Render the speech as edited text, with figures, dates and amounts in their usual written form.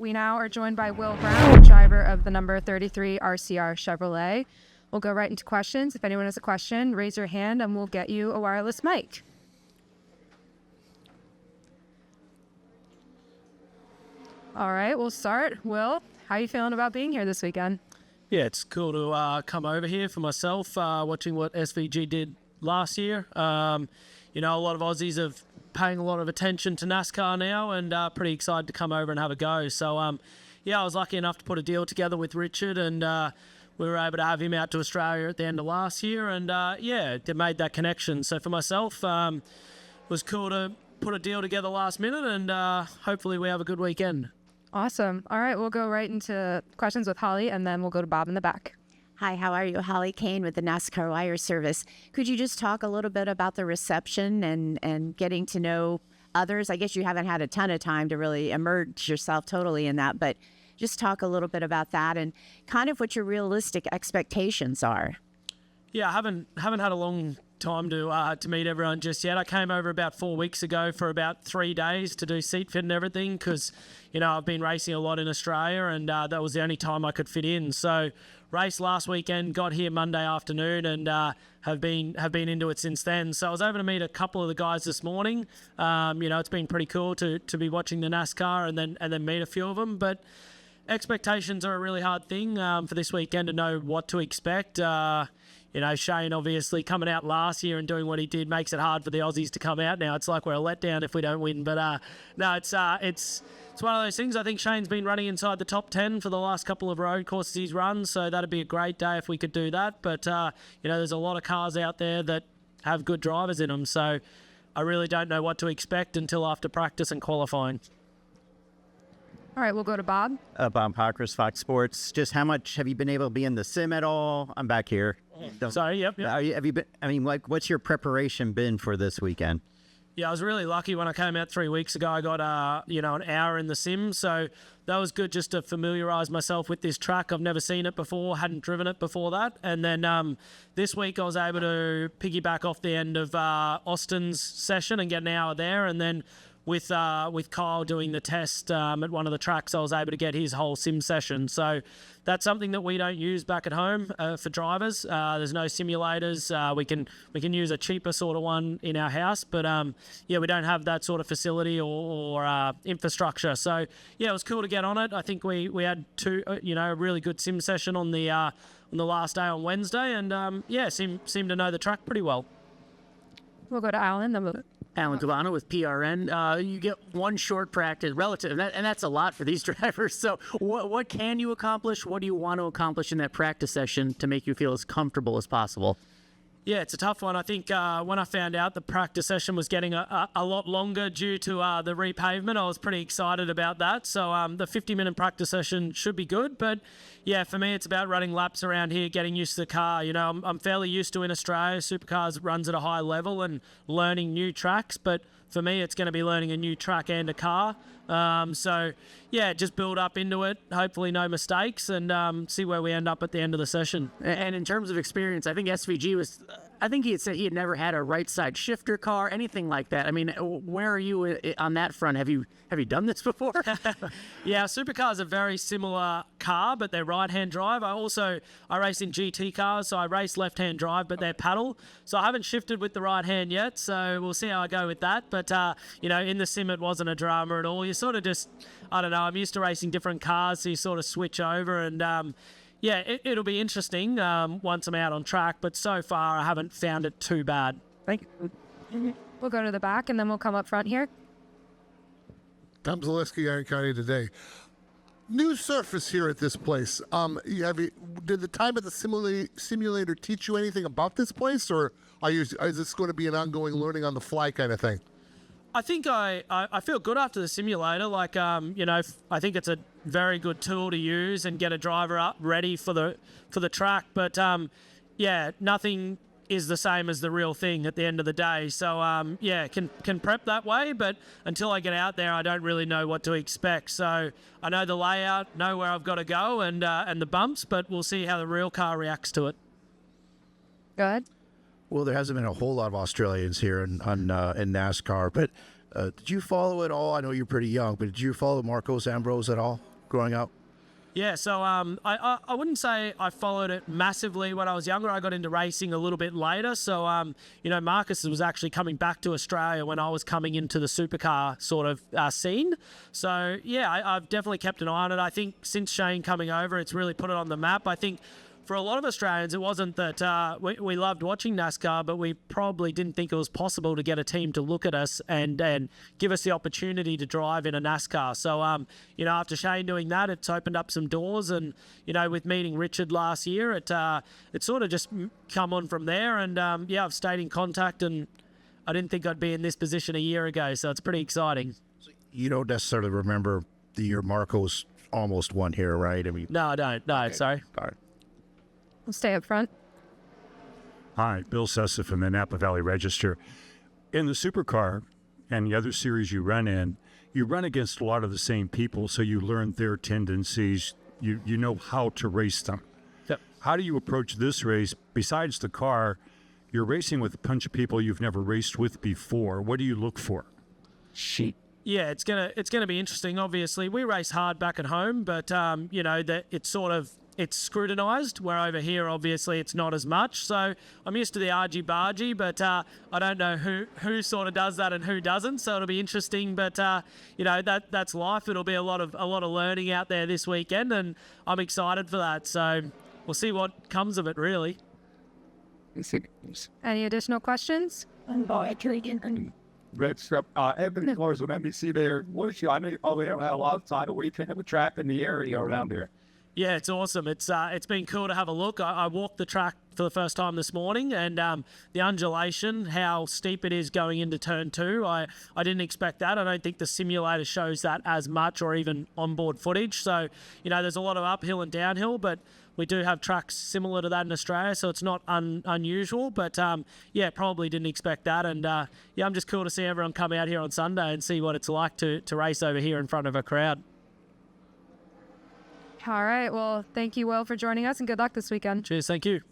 we now are joined by Will Brown, driver of the number 33 RCR Chevrolet. We'll go right into questions. If anyone has a question, raise your hand and we'll get you a wireless mic. All right, we'll start. Will, how are you feeling about being here this weekend? Yeah, it's cool to come over here for myself, watching what SVG did last year. A lot of Aussies have paying a lot of attention to NASCAR now, and pretty excited to come over and have a go. So, I was lucky enough to put a deal together with Richard, and we were able to have him out to Australia at the end of last year, and they made that connection. So for myself, it was cool to put a deal together last minute, and hopefully we have a good weekend. Awesome. All right, we'll go right into questions with Holly, and then we'll go to Bob in the back. Hi, how are you? Holly Kane with the NASCAR Wire Service. Could you just talk a little bit about the reception and getting to know others? I guess you haven't had a ton of time to really immerse yourself totally in that, but just talk a little bit about that and kind of what your realistic expectations are. Yeah, I haven't had a long time to meet everyone just yet. I came over about 4 weeks ago for about 3 days to do seat fit and everything because, I've been racing a lot in Australia, and that was the only time I could fit in. So raced last weekend, got here Monday afternoon, and have been into it since then. So I was able to meet a couple of the guys this morning. It's been pretty cool to be watching the NASCAR and then meet a few of them. But expectations are a really hard thing for this weekend to know what to expect. Shane obviously coming out last year and doing what he did makes it hard for the Aussies to come out now. It's like we're a letdown if we don't win. But no, it's one of those things. I think Shane's been running inside the top 10 for the last couple of road courses he's run, so that'd be a great day if we could do that. But, there's a lot of cars out there that have good drivers in them, so I really don't know what to expect until after practice and qualifying. All right, we'll go to Bob. Bob Hawkers, Fox Sports. Just how much have you been able to be in the sim at all? I'm back here. Sorry, yep. Have you been? What's your preparation been for this weekend? Yeah, I was really lucky when I came out 3 weeks ago. I got, an hour in the sim, so that was good just to familiarise myself with this track. I've never seen it before, hadn't driven it before that. And then this week I was able to piggyback off the end of Austin's session and get an hour there, and then with Kyle doing the test at one of the tracks, I was able to get his whole sim session. So that's something that we don't use back at home for drivers. There's no simulators. We can use a cheaper sort of one in our house, but we don't have that sort of facility or infrastructure. So it was cool to get on it. I think we had a really good sim session on the last day on Wednesday, and seemed to know the track pretty well. We'll go to Alan, then we'll... Alan Delano with PRN. You get one short practice relative, and that's a lot for these drivers. So what can you accomplish? What do you want to accomplish in that practice session to make you feel as comfortable as possible? Yeah, it's a tough one. I think when I found out the practice session was getting a lot longer due to the repavement, I was pretty excited about that. So the 50-minute practice session should be good. But, for me, it's about running laps around here, getting used to the car. I'm fairly used to in Australia. Supercars runs at a high level and learning new tracks. But for me, it's going to be learning a new track and a car. Just build up into it. Hopefully no mistakes, and see where we end up at the end of the session. And in terms of experience, I think SVG I think he had said he had never had a right side shifter car, anything like that. I mean, where are you on that front? Have you done this before? Yeah, Supercar is a very similar car, but they're right-hand drive. I race in GT cars, so I race left-hand drive, but they're paddle. So I haven't shifted with the right hand yet, so we'll see how I go with that. But, in the sim, it wasn't a drama at all. You sort of just, I don't know, I'm used to racing different cars, so you sort of switch over, and it'll be interesting once I'm out on track, but so far I haven't found it too bad. Thank you. We'll go to the back, and then we'll come up front here. Tom Zaleski, Iron County Today. New surface here at this place. Did the time at the simulator teach you anything about this place, or is this going to be an ongoing learning on the fly kind of thing? I think I feel good after the simulator. I think it's a very good tool to use and get a driver up ready for the track. But nothing is the same as the real thing at the end of the day. So can prep that way, but until I get out there, I don't really know what to expect. So I know the layout, know where I've got to go, and the bumps, but we'll see how the real car reacts to it. Go ahead. Well, there hasn't been a whole lot of Australians here in NASCAR, but did you follow it all? I know you're pretty young, but did you follow Marcos Ambrose at all? growing up? Yeah, so I wouldn't say I followed it massively when I was younger. I got into racing a little bit later. So, Marcus was actually coming back to Australia when I was coming into the supercar sort of scene. So, yeah, I've definitely kept an eye on it. I think since Shane coming over, it's really put it on the map. I think for a lot of Australians, it wasn't that we loved watching NASCAR, but we probably didn't think it was possible to get a team to look at us and give us the opportunity to drive in a NASCAR. So, after Shane doing that, it's opened up some doors. And, with meeting Richard last year, it sort of just come on from there. And, I've stayed in contact, and I didn't think I'd be in this position a year ago. So it's pretty exciting. You don't necessarily remember the year Marco's almost won here, right? I mean, No, I don't. No, okay. sorry. All right. We'll stay up front. Hi, Bill Sessa from the Napa Valley Register. In the Supercar and the other series you run in, you run against a lot of the same people, so you learn their tendencies. You know how to race them. Yep. How do you approach this race? Besides the car, you're racing with a bunch of people you've never raced with before. What do you look for? Yeah, it's gonna be interesting. Obviously, we race hard back at home, but that it's scrutinised. Where over here, obviously, it's not as much. So I'm used to the argy bargy, but I don't know who sort of does that and who doesn't. So it'll be interesting. But that's life. It'll be a lot of learning out there this weekend, and I'm excited for that. So we'll see what comes of it. Really. Any additional questions? Red Strip, Evan Flores with NBC there. I know you probably don't have a lot of time, but we can have a track in the area around there. Yeah, it's awesome. It's been cool to have a look. I walked the track for the first time this morning, and the undulation, how steep it is going into turn 2, I didn't expect that. I don't think the simulator shows that as much or even onboard footage. So, there's a lot of uphill and downhill, but we do have tracks similar to that in Australia, so it's not unusual. But, probably didn't expect that. And, I'm just cool to see everyone come out here on Sunday and see what it's like to race over here in front of a crowd. All right. Well, thank you, Will, for joining us, and good luck this weekend. Cheers. Thank you.